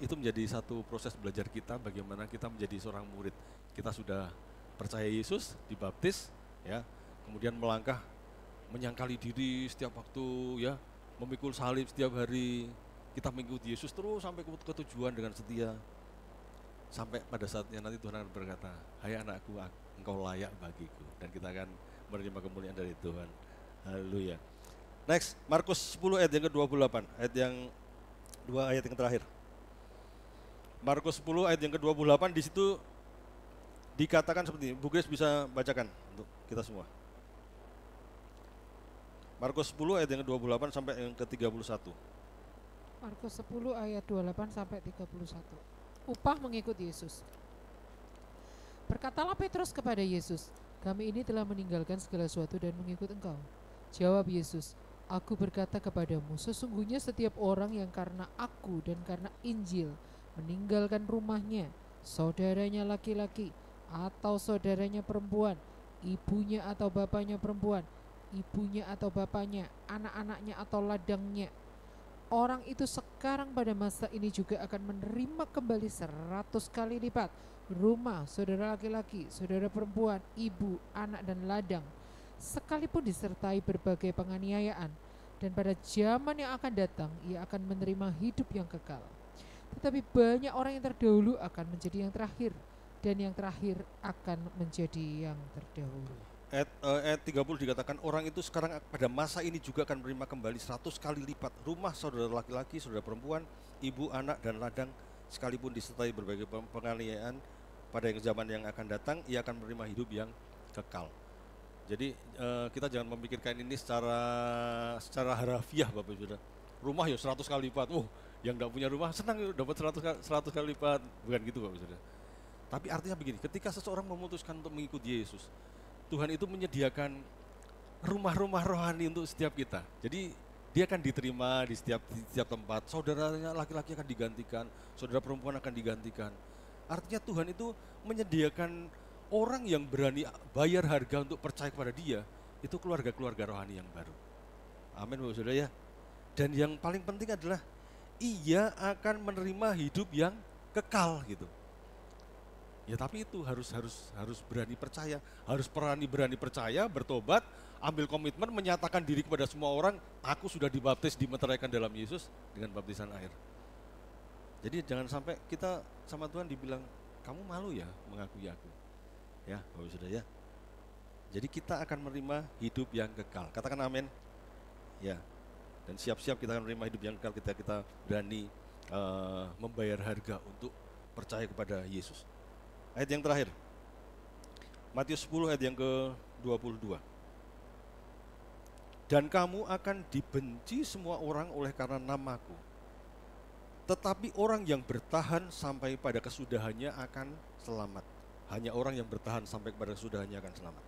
itu menjadi satu proses belajar kita bagaimana kita menjadi seorang murid. Kita sudah percaya Yesus, dibaptis, ya, kemudian melangkah menyangkali diri setiap waktu, ya, memikul salib setiap hari, kita mengikuti Yesus terus sampai ke tujuan dengan setia. Sampai pada saatnya nanti Tuhan akan berkata, hai anakku, engkau layak bagiku. Dan kita akan menerima kemuliaan dari Tuhan. Haleluya. Next, Markus 10 ayat yang ke-28, ayat yang terakhir. Markus 10 ayat yang ke-28, di situ dikatakan seperti ini. Bu Grace bisa bacakan untuk kita semua. Markus 10 ayat yang ke-28 sampai yang ke-31. Markus 10 ayat 28 sampai 31. Upah mengikuti Yesus. Berkatalah Petrus kepada Yesus, kami ini telah meninggalkan segala sesuatu dan mengikut Engkau. Jawab Yesus, aku berkata kepadamu, sesungguhnya setiap orang yang karena aku dan karena Injil meninggalkan rumahnya, saudaranya laki-laki atau saudaranya perempuan, ibunya atau bapaknya perempuan, ibunya atau bapaknya, anak-anaknya atau ladangnya, orang itu sekarang pada masa ini juga akan menerima kembali 100 kali lipat rumah, saudara laki-laki, saudara perempuan, ibu, anak dan ladang, sekalipun disertai berbagai penganiayaan, dan pada zaman yang akan datang ia akan menerima hidup yang kekal. Tetapi banyak orang yang terdahulu akan menjadi yang terakhir, dan yang terakhir akan menjadi yang terdahulu. Ayat 30 dikatakan orang itu sekarang pada masa ini juga akan menerima kembali 100 kali lipat rumah, saudara laki-laki, saudara perempuan, ibu, anak dan ladang, sekalipun disertai berbagai penganiayaan. Pada zaman yang akan datang ia akan menerima hidup yang kekal. Jadi kita jangan memikirkan ini secara harafiah Bapak Saudara. Rumah ya 100 kali lipat. Yang enggak punya rumah senang dapat 100 kali lipat. Bukan gitu Bapak Saudara. Tapi artinya begini, ketika seseorang memutuskan untuk mengikuti Yesus, Tuhan itu menyediakan rumah-rumah rohani untuk setiap kita. Jadi dia akan diterima di setiap tempat. Saudaranya laki-laki akan digantikan, saudara perempuan akan digantikan. Artinya Tuhan itu menyediakan orang yang berani bayar harga untuk percaya kepada Dia. Itu keluarga-keluarga rohani yang baru. Amin Bapak Saudara ya. Dan yang paling penting adalah ia akan menerima hidup yang kekal gitu. Ya tapi itu harus berani percaya, harus berani percaya, bertobat, ambil komitmen, menyatakan diri kepada semua orang, aku sudah dibaptis, dimeteraikan dalam Yesus dengan baptisan air. Jadi jangan sampai kita sama Tuhan dibilang, kamu malu ya mengakui aku. Ya, Bapak Saudara ya. Jadi kita akan menerima hidup yang kekal. Katakan amin. Ya. Dan siap-siap kita akan menerima hidup yang kekal ketika kita berani membayar harga untuk percaya kepada Yesus. Ayat yang terakhir, Matius 10 ayat yang ke-22. Dan kamu akan dibenci semua orang oleh karena namaku. Tetapi orang yang bertahan sampai pada kesudahannya akan selamat. Hanya orang yang bertahan sampai kepada kesudahannya akan selamat.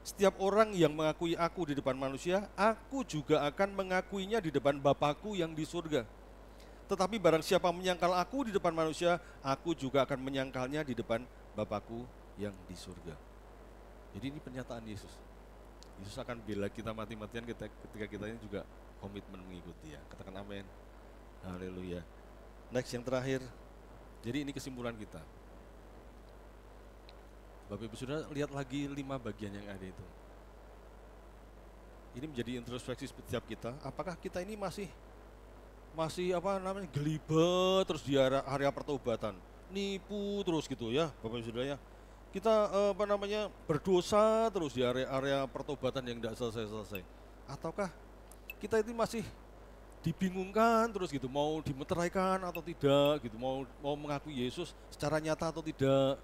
Setiap orang yang mengakui aku di depan manusia, aku juga akan mengakuinya di depan Bapakku yang di surga. Tetapi barang siapa menyangkal aku di depan manusia, aku juga akan menyangkalnya di depan Bapakku yang di surga. Jadi ini pernyataan Yesus. Yesus akan bela kita mati-matian ketika kita ini juga komitmen mengikuti ya. Katakan amin. Haleluya. Next, yang terakhir. Jadi ini kesimpulan kita. Bapak Ibu Saudara, lihat lagi 5 bagian yang ada itu. Ini menjadi introspeksi setiap kita. Apakah kita ini masih gelibet terus di area pertobatan, nipu terus gitu ya, Bapak Ibu Saudara ya. Kita berdosa terus di area pertobatan yang tidak selesai-selesai. Ataukah kita itu masih dibingungkan terus gitu, mau dimeteraikan atau tidak gitu, mau mengakui Yesus secara nyata atau tidak.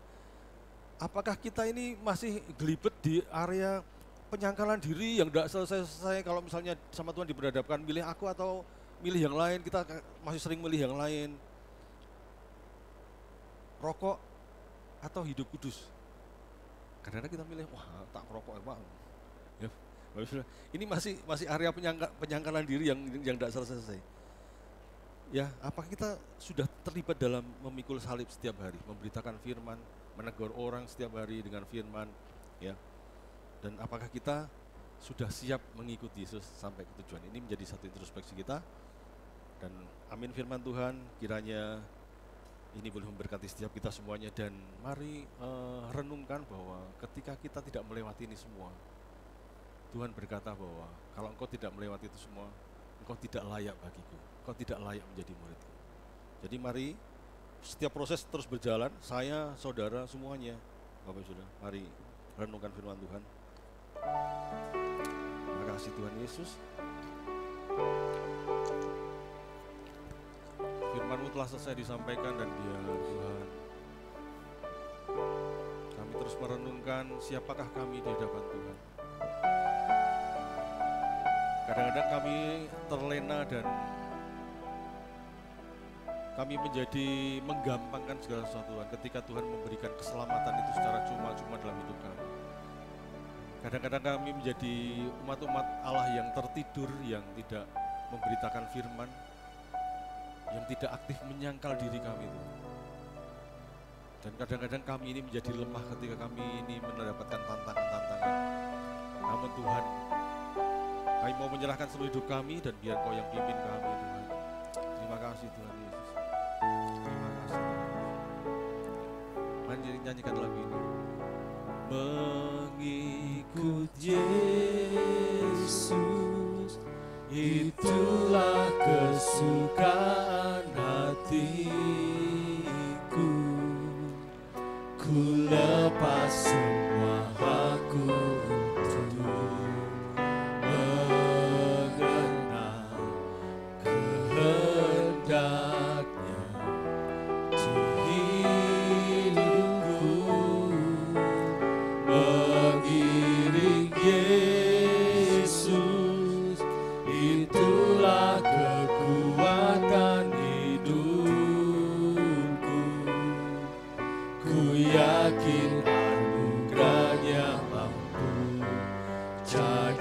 Apakah kita ini masih gelibet di area penyangkalan diri yang tidak selesai-selesai, kalau misalnya sama Tuhan diperhadapkan milih aku atau milih yang lain, kita masih sering milih yang lain. Rokok atau hidup kudus. Kadang-kadang kita milih, wah tak rokok Pak. Ya, ini masih area penyangkalan diri yang tidak selesai-selesai. Ya, apakah kita sudah terlibat dalam memikul salib setiap hari, memberitakan firman, menegur orang setiap hari dengan firman, ya. Dan apakah kita sudah siap mengikuti Yesus sampai ke tujuan? Ini menjadi satu introspeksi kita. Dan amin firman Tuhan, kiranya ini boleh memberkati setiap kita semuanya. Dan mari renungkan bahwa ketika kita tidak melewati ini semua, Tuhan berkata bahwa kalau engkau tidak melewati itu semua, engkau tidak layak bagiku, engkau tidak layak menjadi muridku. Jadi mari setiap proses terus berjalan, saya, saudara, semuanya, Bapak Saudara, mari renungkan firman Tuhan. Terima kasih Tuhan Yesus. Firman-Mu telah selesai disampaikan dan biar Tuhan kami terus merenungkan siapakah kami di hadapan Tuhan. Kadang-kadang kami terlena dan kami menjadi menggampangkan segala sesuatu ketika Tuhan memberikan keselamatan itu secara cuma-cuma dalam hidup kami. Kadang-kadang kami menjadi umat-umat Allah yang tertidur, yang tidak memberitakan firman, yang tidak aktif menyangkal diri kami itu. Dan kadang-kadang kami ini menjadi lemah ketika kami ini mendapatkan tantangan-tantangan. Namun Tuhan, kami mau menyerahkan seluruh hidup kami dan biar Kau yang pimpin kami Tuhan. Terima kasih Tuhan Yesus. Terima kasih Tuhan. Mari nyanyikan lagu ini. Mengikut Yesus, itulah kesukaan hatiku. Ku lepas semua hakku untuk mengenal kehendaknya di hidupku. Mengiring Yesus, itulah kekuatan hidupku. Ku yakin anugerahnya mampu jadikanku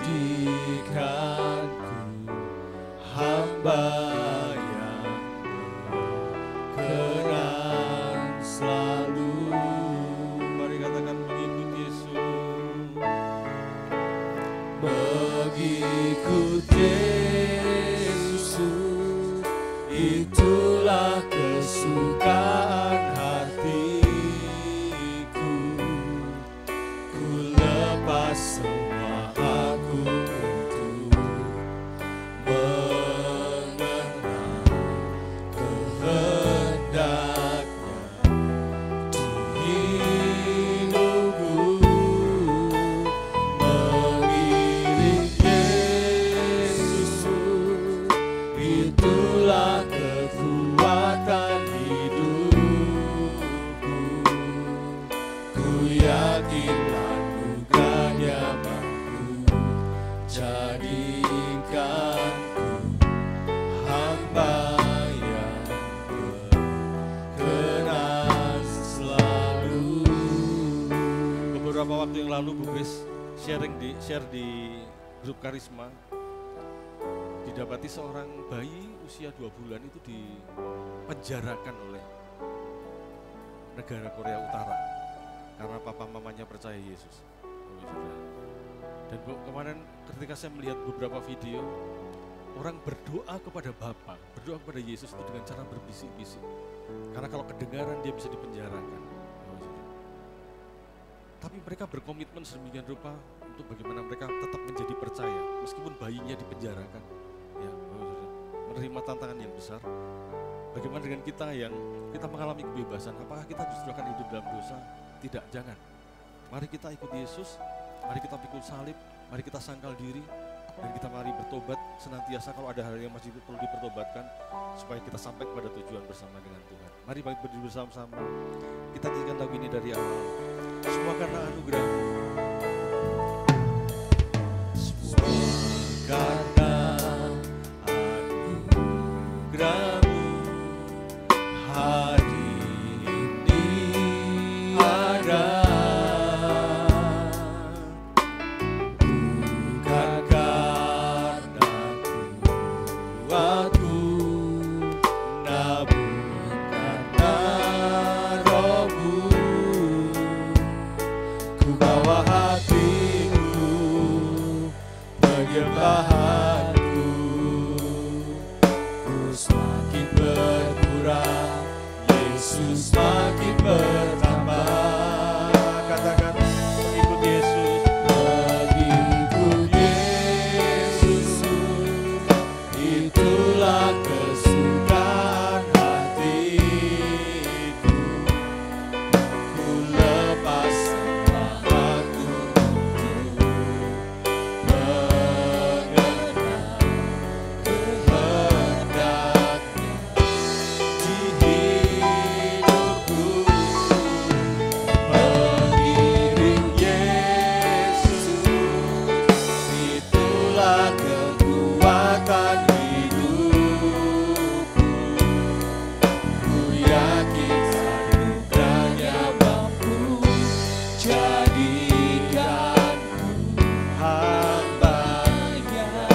hamba yang berkenan selalu. Mari katakan mengikut Yesus. Mengikut Yesus, itulah kesukaan hatiku. Ku lepas semua aku untuk mengenal kehendaknya di hidupku. Mengiring Yesus, itulah kekuatan hidupku. Ku yakin anugerahnya mampu jadikanku hamba yang berkenan selalu. Beberapa waktu yang lalu Bu Kris share di grup Karisma, didapati seorang bayi usia 2 bulan itu dipenjarakan oleh negara Korea Utara karena papa mamanya percaya Yesus. Dan kemarin ketika saya melihat beberapa video, orang berdoa kepada Bapa, berdoa kepada Yesus itu dengan cara berbisik-bisik. Karena kalau kedengaran dia bisa dipenjarakan. Tapi mereka berkomitmen sedemikian rupa untuk bagaimana mereka tetap menjadi percaya meskipun bayinya dipenjarakan. Ya, menerima tantangan yang besar. Bagaimana dengan kita yang kita mengalami kebebasan? Apakah kita justru akan hidup dalam dosa? Tidak, jangan. Mari kita ikut Yesus, mari kita pikul salib, mari kita sangkal diri, dan kita mari bertobat senantiasa kalau ada hal yang masih perlu dipertobatkan supaya kita sampai kepada tujuan bersama dengan Tuhan. Mari berdiri bersama-sama. Kita nyanyikan lagu ini dari awal. Semua karena anugerah-Mu. Semua karena anugerah-Mu hari ini ada. Bukan karena kuatku, namun karena Roh-Mu. Ku bawa hatiku, penyembahanku, ku semakin berkurang, Yesus semakin bertambah. Katakan, mengikut Yesus, mengikut Yesus, itulah kesukaan hatiku. Ku lepas semua aku mengenal kehendaknya di hidupku. Mengiring Yesus, itulah kekuatan hidupku. Ku yakin anugerah-Nya mampu jadikanku hamba yang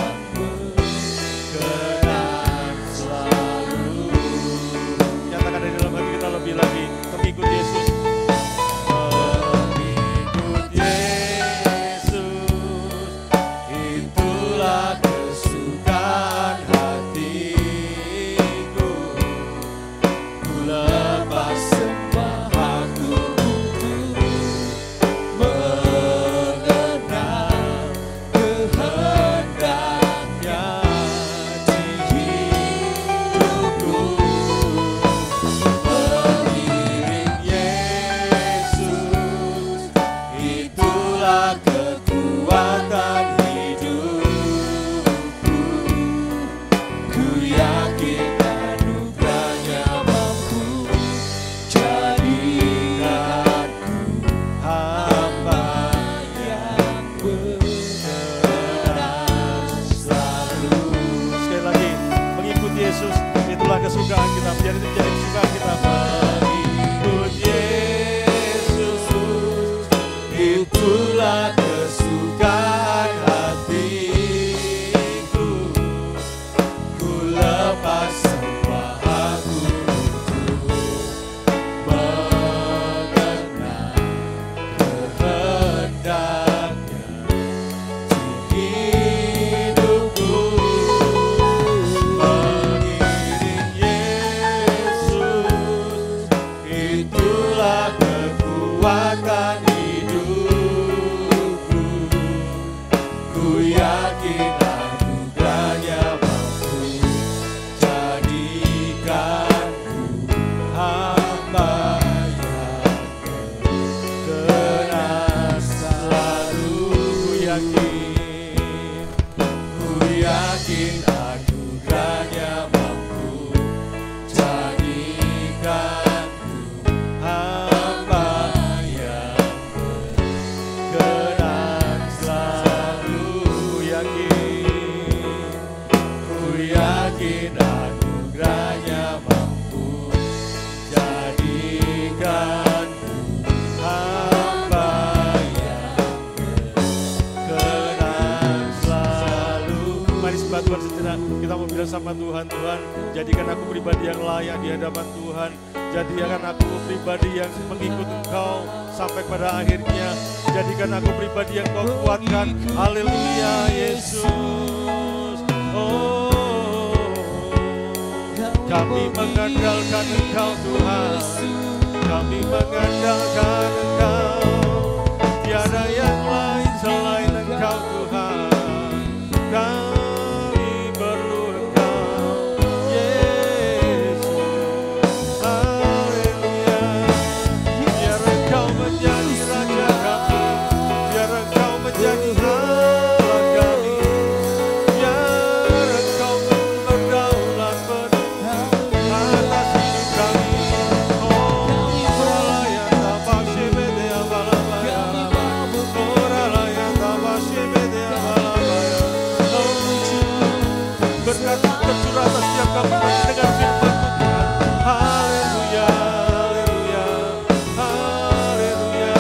berkenan selalu. Nyatakan dari dalam hati kita lebih lagi, mengikut Yesus. Mengikut Yesus, itulah kesukaan hatiku. Ku lepas semua aku untuk mengenal kehendaknya di hidupku. Mengiring Yesus, itulah kekuatan hidupku. Ku yakin anugerah-Nya mampu jadikanku hamba yang berkenan selalu. Sekali lagi, mengikut Yesus, itulah kesukaan kita. Biar itu menjadi kesukaan kita. Mengikut Yesus, itulah kesukaan hatiku. Ku lepas semua aku untuk mengenal kehendaknya di hidupku. Mengiring Yesus, itulah kekuatan hidupku. Ku yakin anugerah-Nya mampu jadikanku hamba yang berkenan selalu. Ku yakin anugerah-Nya mampu jadikanku hamba yang berkenan selalu. Ku yakin anugerah-Nya mampu jadikanku hamba yang berkenan selalu. Mari sembah Tuhan sejenak. Kita mau bilang sama Tuhan, Tuhan, jadikan aku pribadi yang layak di hadapan Tuhan. Jadikan aku pribadi yang mengikut Engkau sampai pada akhirnya. Jadikan aku pribadi yang Kau kuatkan. Haleluya Yesus. Oh, kami mengandalkan Engkau Tuhan. Kami mengandalkan Engkau. Tiada yang lain selain Engkau Tuhan. Kami perlu Engkau Yesus. Haleluya. Biar Engkau menjadi Raja kami. Biar Engkau menjadi Allah kami. Biar Engkau berdaulat penuh atas hidup kami. Oh, ralaya tabashibete abalabaya. Oh, ralaya tabashibete abalabaya. Oh, berkat tercurah atas setiap kami mendengar firman-Mu Tuhan. Haleluya, haleluya, haleluya.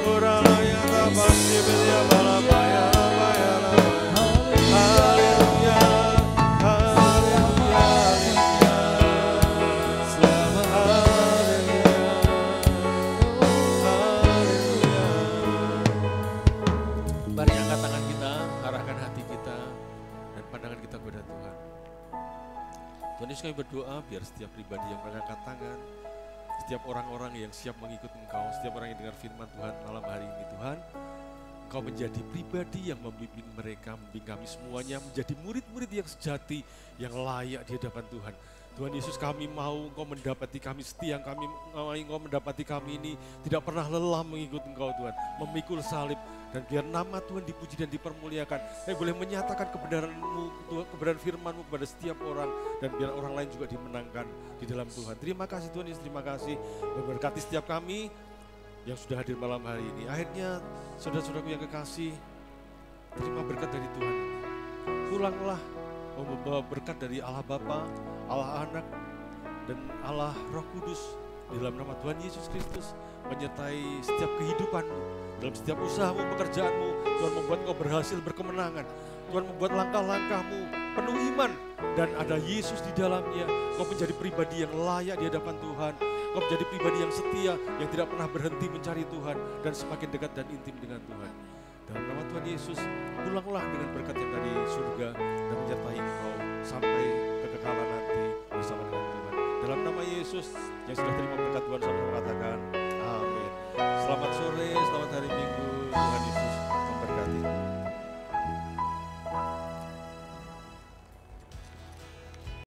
Oh, ralaya tabashibete abalabaya, abaya, abaya. Haleluya, haleluya, haleluya. Selamat haleluya, haleluya. Mari angkat tangan kita, arahkan hati kita dan pandangan kita kepada Tuhan. Tuhan Yesus, kami berdoa biar setiap pribadi yang mengangkat tangan, setiap orang-orang yang siap mengikut Engkau, setiap orang yang dengar firman Tuhan malam hari ini Tuhan, Engkau menjadi pribadi yang membimbing mereka, membimbing kami semuanya, menjadi murid-murid yang sejati, yang layak di hadapan Tuhan. Tuhan Yesus, kami mau Engkau mendapati kami setia, kami mau Engkau mendapati kami ini tidak pernah lelah mengikut Engkau Tuhan, memikul salib, dan biar nama Tuhan dipuji dan dipermuliakan. Kami boleh menyatakan kebenaran-Mu, kebenaran firman-Mu kepada setiap orang, dan biar orang lain juga dimenangkan di dalam Tuhan. Terima kasih Tuhan Yesus, terima kasih. Memberkati setiap kami yang sudah hadir malam hari ini. Akhirnya, saudara-saudaraku yang kekasih, terima berkat dari Tuhan. Pulanglah membawa berkat dari Allah Bapa, Allah Anak, dan Allah Roh Kudus di dalam nama Tuhan Yesus Kristus, menyertai setiap kehidupanmu, dalam setiap usahamu, pekerjaanmu. Tuhan membuat kau berhasil, berkemenangan. Tuhan membuat langkah-langkahmu penuh iman dan ada Yesus di dalamnya. Kau menjadi pribadi yang layak di hadapan Tuhan. Kau menjadi pribadi yang setia, yang tidak pernah berhenti mencari Tuhan dan semakin dekat dan intim dengan Tuhan. Dalam nama Tuhan Yesus, pulanglah dengan berkat yang dari surga dan menyertai engkau sampai kekekalan nanti bersama dengan Tuhan. Dalam nama Yesus yang sudah terima berkat Tuhan, sama-sama katakan amin. Selamat